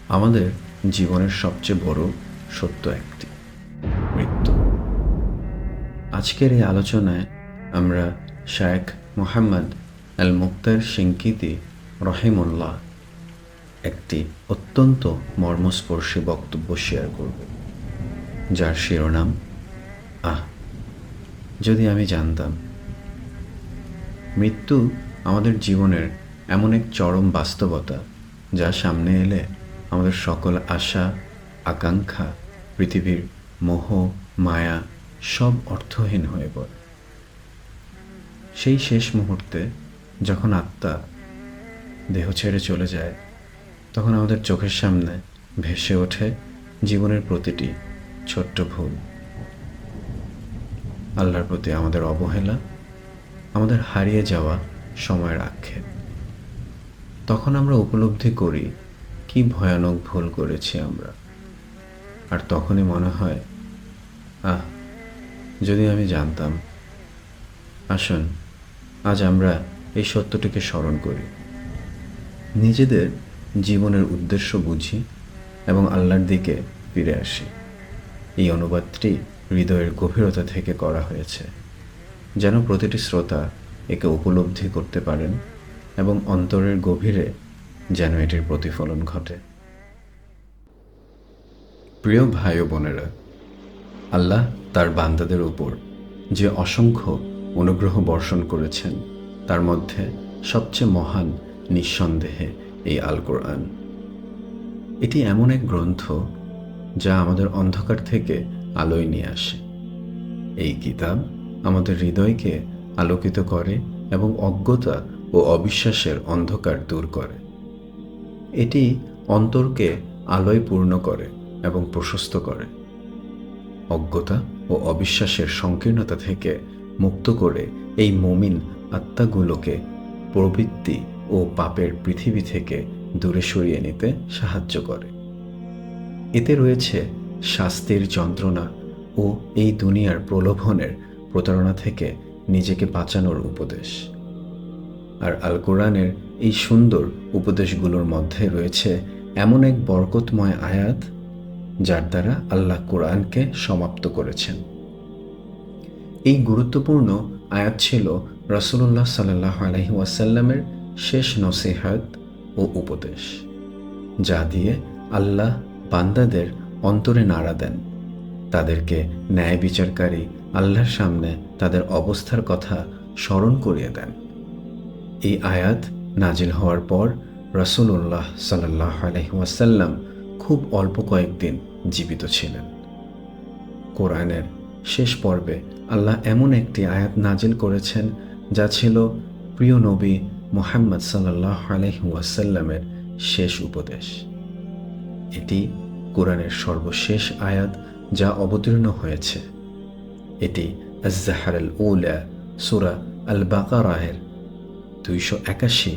আমাদের জীবনের সবচেয়ে বড় সত্য একটি, মৃত্যু। আজকের এই আলোচনায় আমরা শায়েখ মোহাম্মদ আল মুক্তার শিঙ্কিতি রহিমুল্লাহ একটি অত্যন্ত মর্মস্পর্শী বক্তব্য শেয়ার করব, যার শিরোনাম যদি আমি জানতাম। মৃত্যু আমাদের জীবনের এমন এক চরম বাস্তবতা, যা সামনে এলে আমাদের সকল আশা, আকাঙ্ক্ষা, পৃথিবীর মোহ, মায়া সব অর্থহীন হয়ে পড়ে। সেই শেষ মুহূর্তে যখন আত্মা দেহ ছেড়ে চলে যায়, তখন আমাদের চোখের সামনে ভেসে ওঠে জীবনের প্রতিটি ছোট্ট ভুল, আল্লাহর প্রতি আমাদের অবহেলা, আমাদের হারিয়ে যাওয়া সময়ের আক্ষেপ। তখন আমরা উপলব্ধি করি কি ভয়ানক ভুল করেছি আমরা। আর তখনই মনে হয়, যদি আমি জানতাম। আসুন আজ আমরা এই সত্যটিকে স্মরণ করি, নিজেদের জীবনের উদ্দেশ্য বুঝি এবং আল্লাহর দিকে ফিরে আসি। এই অনুবাদটি হৃদয়ের গভীরতা থেকে করা হয়েছে, যেন প্রতিটি শ্রোতা একে উপলব্ধি করতে পারেন এবং অন্তরের গভীরে যেন এটির প্রতিফলন ঘটে। প্রিয় ভাই ও বোনেরা, আল্লাহ তার বান্দাদের উপর যে অসংখ্য অনুগ্রহ বর্ষণ করেছেন, তার মধ্যে সবচেয়ে মহান নিঃসন্দেহে এই আল কোরআন। এটি এমন এক গ্রন্থ যা আমাদের অন্ধকার থেকে আলোয় নিয়ে আসে। এই কিতাব আমাদের হৃদয়কে আলোকিত করে এবং অজ্ঞতা ও অবিশ্বাসের অন্ধকার দূর করে। এটি অন্তরকে আলোয় পূর্ণ করে এবং প্রশস্ত করে, অজ্ঞতা ও অবিশ্বাসের সংকীর্ণতা থেকে মুক্ত করে এই মুমিন আত্মাগুলোকে প্রবৃত্তি ও পাপের পৃথিবী থেকে দূরে সরিয়ে নিতে সাহায্য করে। এতে রয়েছে শাস্তির যন্ত্রণা ও এই দুনিয়ার প্রলোভনের প্রতারণা থেকে নিজেকে বাঁচানোর উপদেশ। আর আল কোরআনের এই সুন্দর উপদেশগুলোর মধ্যে রয়েছে এমন এক বরকতময় আয়াত, যার দ্বারা আল্লাহ কোরআনকে সমাপ্ত করেছেন। এই গুরুত্বপূর্ণ আয়াত ছিল রাসূলুল্লাহ সাল্লাল্লাহু আলাইহি ওয়াসাল্লামের শেষ নসিহত ও উপদেশ, যা দিয়ে আল্লাহ বান্দাদের অন্তরে নাড়া দেন, তাদেরকে ন্যায় বিচারকারী আল্লাহর সামনে তাদের অবস্থার কথা স্মরণ করিয়ে দেন। এই আয়াত নাজিল হওয়ার পর রাসূলুল্লাহ সাল্লাল্লাহু আলাইহি ওয়াসাল্লাম খুব অল্প কয়েকদিন জীবিত ছিলেন। কোরআনের শেষ পর্বে আল্লাহ এমন একটি আয়াত নাজিল করেছেন, যা ছিল প্রিয় নবী মুহাম্মদ সাল্লাল্লাহু আলাইহি ওয়াসাল্লামের শেষ উপদেশ। এটি কোরআনের সর্বশেষ আয়াত যা অবতীর্ণ হয়েছে। এটি আজ-জাহরাল উলা সূরা আল বাকারাহের 281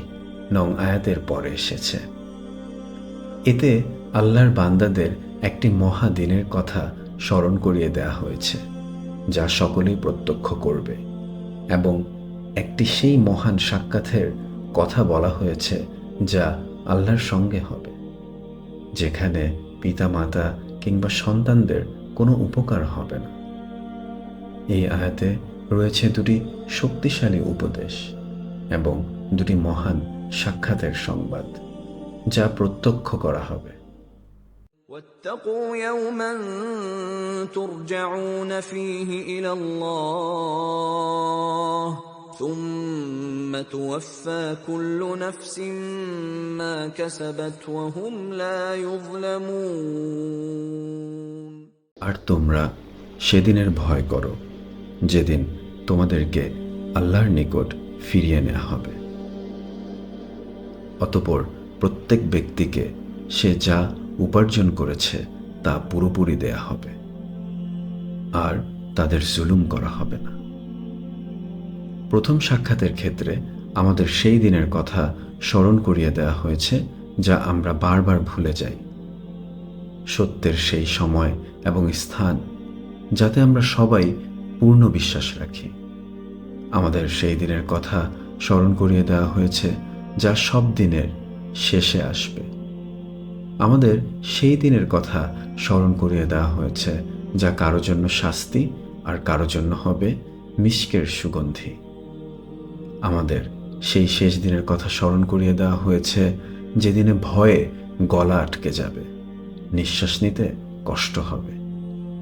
নং আয়াতের পরে এসেছে। এতে আল্লাহর বান্দাদের একটি মহা দিনের কথা স্মরণ করিয়ে দেওয়া হয়েছে, যা সকলেই প্রত্যক্ষ করবে, এবং একটি সেই মহান সাক্ষাতের কথা বলা হয়েছে যা আল্লাহর সঙ্গে হবে, যেখানে পিতামাতা কিংবা সন্তানদের কোনো উপকার হবে না। এই আয়াতে রয়েছে দুটি শক্তিশালী উপদেশ এবং দুটি মহান সাক্ষাতের সংবাদ, যা প্রত্যক্ষ করা হবে। واتقوا يوما ترجعون فيه إلى الله ثم توفى كل نفس ما كسبت وهم لا يظلمون। আর তোমরা সেদিনের ভয় করো যেদিন তোমাদেরকে আল্লাহর নিকট ফিরিয়ে নেওয়া হবে। অতঃপর প্রত্যেক ব্যক্তিকে সে যা উপার্জন করেছে তা পুরোপুরি দেয়া হবে, আর তাদের জুলুম করা হবে না। প্রথম সাক্ষাতের ক্ষেত্রে আমাদের সেই দিনের কথা স্মরণ করিয়ে দেওয়া হয়েছে, যা আমরা বারবার ভুলে যাই। সত্যের সেই সময় এবং স্থান, যাতে আমরা সবাই পূর্ণ বিশ্বাস রাখি। আমাদের সেই দিনের কথা স্মরণ করিয়ে দেওয়া হয়েছে, যা সব দিনের শেষে আসবে। আমাদের সেই দিনের কথা স্মরণ করিয়ে দেওয়া হয়েছে, যা কারো জন্য শাস্তি আর কারো জন্য হবে মিশকের সুগন্ধি। আমাদের সেই শেষ দিনের কথা স্মরণ করিয়ে দেওয়া হয়েছে, যেদিনে ভয়ে গলা আটকে যাবে, নিঃশ্বাস নিতে কষ্ট হবে।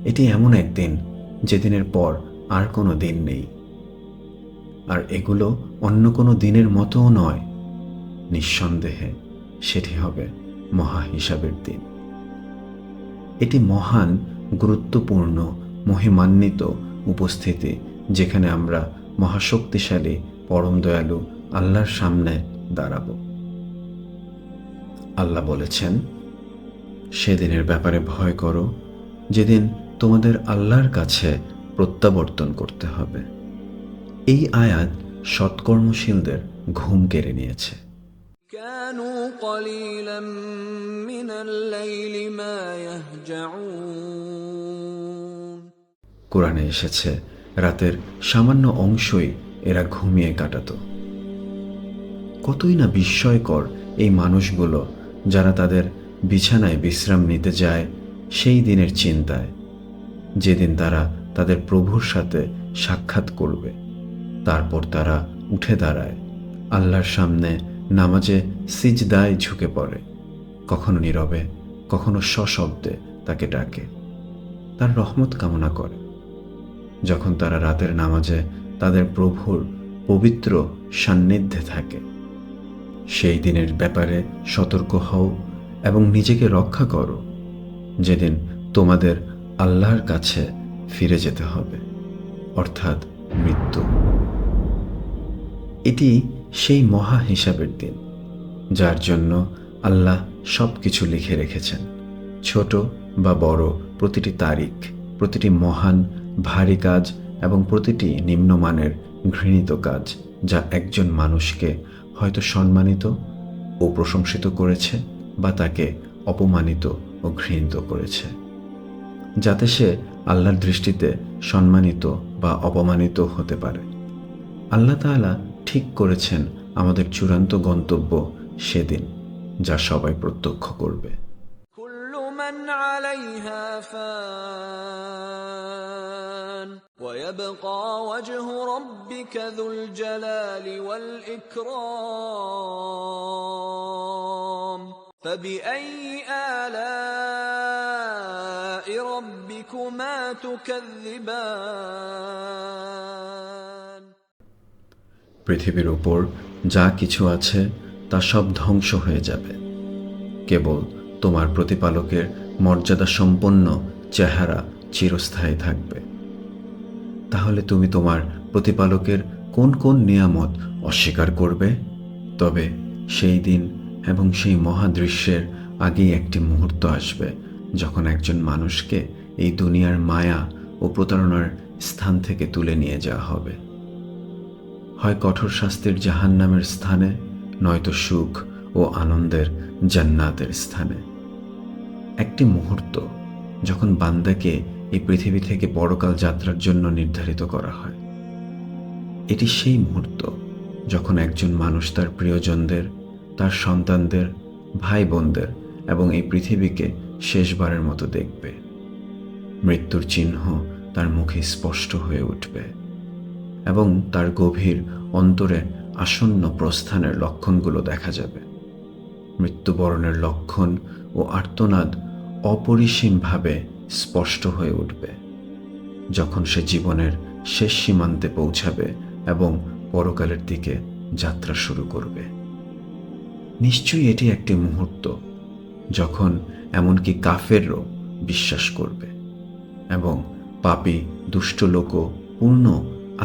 এটি এমন একদিন যেদিনের পর আর কোনো দিন নেই। আর এগুলো অন্য কোনো দিনের মতোও নয়। নিঃসন্দেহে সেটি হবে মহা হিসাবের দিন। এটি মহান, গুরুত্বপূর্ণ, মহিমান্বিত উপস্থিতি, যেখানে আমরা মহাশক্তিশালী পরম দয়ালু আল্লাহর সামনে দাঁড়াব। আল্লাহ বলেছেন, সেদিনের ব্যাপারে ভয় করো যেদিন তোমাদের আল্লাহর কাছে প্রত্যাবর্তন করতে হবে। এই আয়াত সৎকর্মশীলদের ঘুম কেড়ে নিয়েছে। كانوا قليلا من الليل ما يهجعون কোরআনে এসেছে, রাতের সামান্য অংশই এরা ঘুমিয়ে কাটাতো। কতই না বিস্ময়কর এই মানুষগুলো, যারা তাদের বিছানায় বিশ্রাম নিতে যায় সেই দিনের চিন্তায়, যেদিন তারা তাদের প্রভুর সাথে সাক্ষাৎ করবে। তারপর তারা উঠে দাঁড়ায়, আল্লাহর সামনে নামাজে সিজদায় ঝুঁকে পড়ে, কখনো নীরবে, কখনো সশব্দে তাকে ডাকে, তার রহমত কামনা করে। যখন তারা রাতের নামাজে তাদের প্রভুর পবিত্র সান্নিধ্যে থাকে, সেই দিনের ব্যাপারে সতর্ক হও এবং নিজেকে রক্ষা করো, যেদিন তোমাদের আল্লাহর কাছে ফিরে যেতে হবে, অর্থাৎ মৃত্যু। এটি সেই মহা হিসাবের দিন, যার জন্য আল্লাহ সব কিছু লিখে রেখেছেন। ছোট বা বড় প্রতিটি তারিখ, প্রতিটি মহান ভারী কাজ এবং প্রতিটি নিম্নমানের ঘৃণিত কাজ, যা একজন মানুষকে হয়তো সম্মানিত ও প্রশংসিত করেছে বা তাকে অপমানিত ও ঘৃণিত করেছে, যাতে সে আল্লাহর দৃষ্টিতে সম্মানিত বা অপমানিত হতে পারে। আল্লাহ তাআলা ঠিক করেছেন আমাদের চূড়ান্ত গন্তব্য সেদিন, যা সবাই প্রত্যক্ষ করবে। كل من عليها فان ويبقى وجه ربك ذو الجلال والإكرام فبأي آلاء ربكما تكذبان পৃথিবীর উপর যা কিছু আছে তা সব ধ্বংস হয়ে যাবে, কেবল তোমার প্রতিপালকের মর্যাদা সম্পন্ন চেহারা চিরস্থায়ী থাকবে। তাহলে তুমি তোমার প্রতিপালকের কোন কোন নিয়ামত অস্বীকার করবে? তবে সেই দিন এবং সেই মহাদৃশ্যের আগেই একটি মুহূর্ত আসবে, যখন একজন মানুষকে এই দুনিয়ার মায়া ও প্রতারণার স্থান থেকে তুলে নিয়ে যাওয়া হবে, হয় কঠোর শাস্তির জাহান্নামের স্থানে, নয়তো সুখ ও আনন্দের জান্নাতের স্থানে। একটি মুহূর্ত যখন বান্দাকে এই পৃথিবী থেকে পরকাল যাত্রার জন্য নির্ধারিত করা হয়। এটি সেই মুহূর্ত যখন একজন মানুষ তার প্রিয়জনদের, তার সন্তানদের, ভাই বোনদের এবং এই পৃথিবীকে শেষবারের মতো দেখবে। মৃত্যুর চিহ্ন তার মুখে স্পষ্ট হয়ে উঠবে এবং তার গভীর অন্তরে আসন্ন প্রস্থানের লক্ষণগুলো দেখা যাবে। মৃত্যুবরণের লক্ষণ ও আর্তনাদ অপরিসীমভাবে স্পষ্ট হয়ে উঠবে, যখন সে জীবনের শেষ সীমান্তে পৌঁছাবে এবং পরকালের দিকে যাত্রা শুরু করবে। নিশ্চয়ই এটি একটি মুহূর্ত যখন এমনকি কাফেরও বিশ্বাস করবে এবং পাপী দুষ্ট লোকও পূর্ণ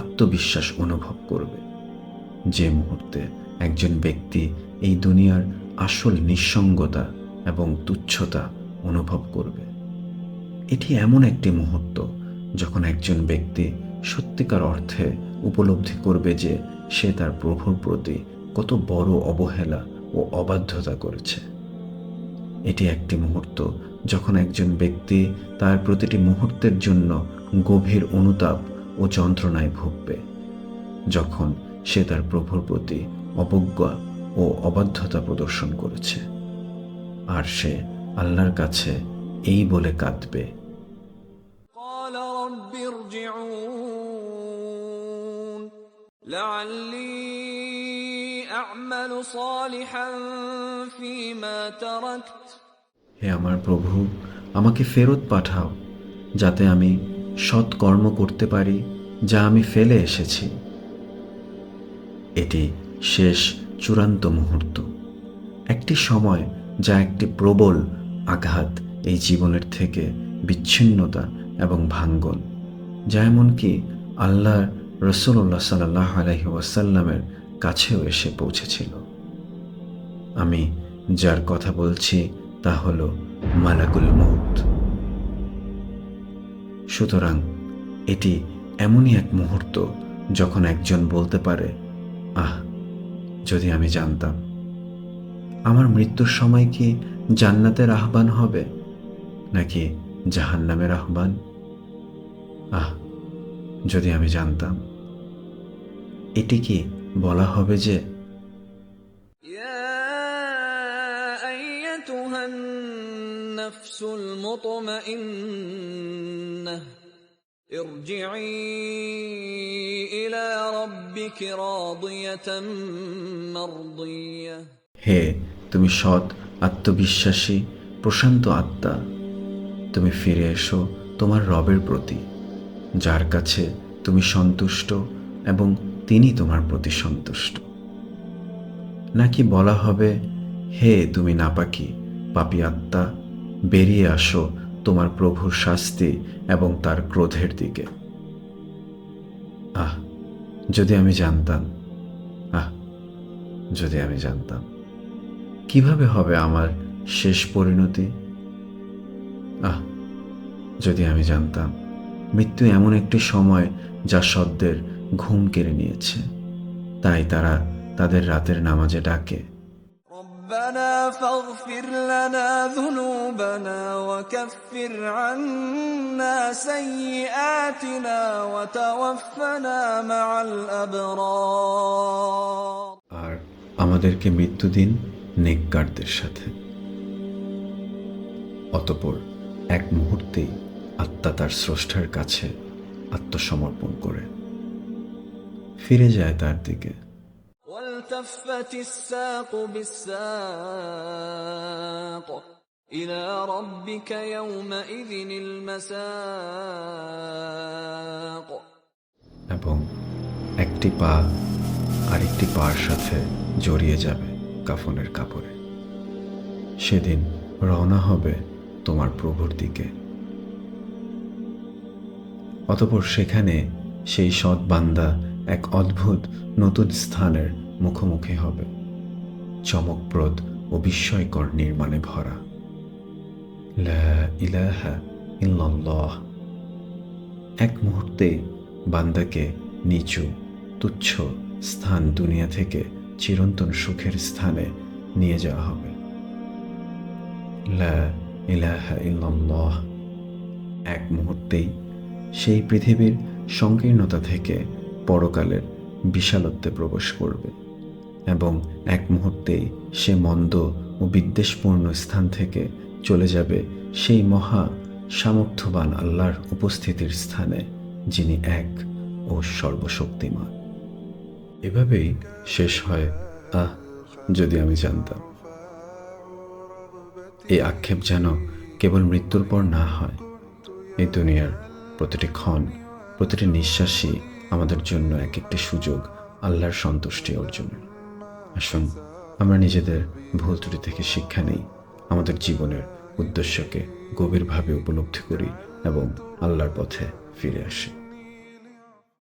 আত্মবিশ্বাস অনুভব করবে, যে মুহূর্তে একজন ব্যক্তি এই দুনিয়ার আসল নিঃসঙ্গতা এবং তুচ্ছতা অনুভব করবে। এটি এমন একটি মুহূর্ত যখন একজন ব্যক্তি সত্যিকার অর্থে উপলব্ধি করবে যে সে তার প্রভুর প্রতি কত বড় অবহেলা ও অবাধ্যতা করেছে। এটি একটি মুহূর্ত যখন একজন ব্যক্তি তার প্রতিটি মুহূর্তের জন্য গভীর অনুতাপ ও যন্ত্রণায় ভুগবে, যখন সে তার প্রভুর প্রতি অবজ্ঞা ও অবাধ্যতা প্রদর্শন করেছে, আর সে আল্লাহর কাছে এই বলে কাঁদবে, قال رب ارجعون لعلي أعمل صالحا فيما تركت হে আমার প্রভু, আমাকে ফেরত পাঠাও যাতে আমি সৎ কর্ম করতে পারি যা আমি ফেলে এসেছি। এটি শেষ চূড়ান্ত মুহূর্ত, একটি সময় যা একটি প্রবল আঘাত এই জীবনের থেকে বিচ্ছিন্নতা এবং ভাঙ্গন, যা এমনকি আল্লাহ রসুল্লাহ সাল্লাহ আলাইহি ওয়াসাল্লামের কাছেও এসে পৌঁছেছিল। আমি যার কথা বলছি তা হল মালাকুল মউত। সুতরাং এটি এমনই এক মুহূর্ত যখন একজন বলতে পারে, আহ, যদি আমি জানতাম আমার মৃত্যুর সময় কি জান্নাতের আহ্বান হবে নাকি জাহান্নামের আহ্বান। আহ, যদি আমি জানতাম। এটি কি বলা হবে যে, يا أيتها النفس المطمئنة ارجعي إلى ربك راضية مرضية হে তুমি সৎ আত্মবিশ্বাসী প্রশান্ত আত্মা, তুমি ফিরে এসো তোমার রবের প্রতি, যার কাছে তুমি সন্তুষ্ট এবং তিনি তোমার প্রতি সন্তুষ্ট। নাকি বলা হবে, হে তুমি নাপাকি পাপী আত্মা, বেরিয়ে আসো তোমার প্রভুর শাস্তি এবং তার ক্রোধের দিকে। আহ, যদি আমি জানতাম, আহ, যদি আমি জানতাম কিভাবে হবে আমার শেষ পরিণতি। আহ, যদি আমি জানতাম মৃত্যু এমন একটি সময় যা সদ্যের ঘুম কেড়ে নিয়েছে, তাই তারা তাদের রাতের নামাজে ডাকে, ربنا فاغفر لنا ذنوبنا وكفر عنا سيئاتنا وتوفنا مع الأبرار আর আমাদেরকে মৃত্যু দিন নেককারদের সাথে। অতঃপর এক মুহূর্তেই আত্মা তার স্রষ্টার কাছে আত্মসমর্পণ করে ফিরে যায় তার দিকে। والتفت الساق بالساق إلى ربك يومئذ المساق এবং একটি পা আরেকটি পার সাথে জড়িয়ে যাবে কাফনের কাপড়ে। সেদিন রওনা হবে তোমার প্রভুর দিকে। অতঃপর সেখানে সেই সৎ বান্দা এক অদ্ভুত নতুন স্থানের মুখোমুখি হবে, চমকপ্রদ ও বিস্ময়কর নির্মাণে ভরা। লা ইলাহা ইল্লাল্লাহ। এক মুহূর্তে বান্দাকে নিচু তুচ্ছ স্থান দুনিয়া থেকে চিরন্তন সুখের স্থানে নিয়ে যাওয়া হবে। লা ইলাহা ইল্লাল্লাহ। এক মুহূর্তেই সেই পৃথিবীর সংকীর্ণতা থেকে পরকালের বিশালত্বে প্রবেশ করবে এবং এক মুহূর্তেই সে মন্দ ও বিদ্বেষপূর্ণ স্থান থেকে চলে যাবে সেই মহা সামর্থ্যবান আল্লাহর উপস্থিতির স্থানে, যিনি এক ও সর্বশক্তিমান। এভাবেই শেষ হয় আহ, যদি আমি জানতাম। এই আক্ষেপ যেন কেবল মৃত্যুর পর না হয়। এই দুনিয়ার প্রতিটি ক্ষণ, প্রতিটি নিঃশ্বাসই আমাদের জন্য এক একটি সুযোগ আল্লাহর সন্তুষ্টি অর্জনের। আসুন আমরা নিজেদের ভুল ত্রুটি থেকে শিক্ষা নেই, আমাদের জীবনের উদ্দেশ্যকে গভীরভাবে উপলব্ধি করি এবং আল্লাহর পথে ফিরে আসি।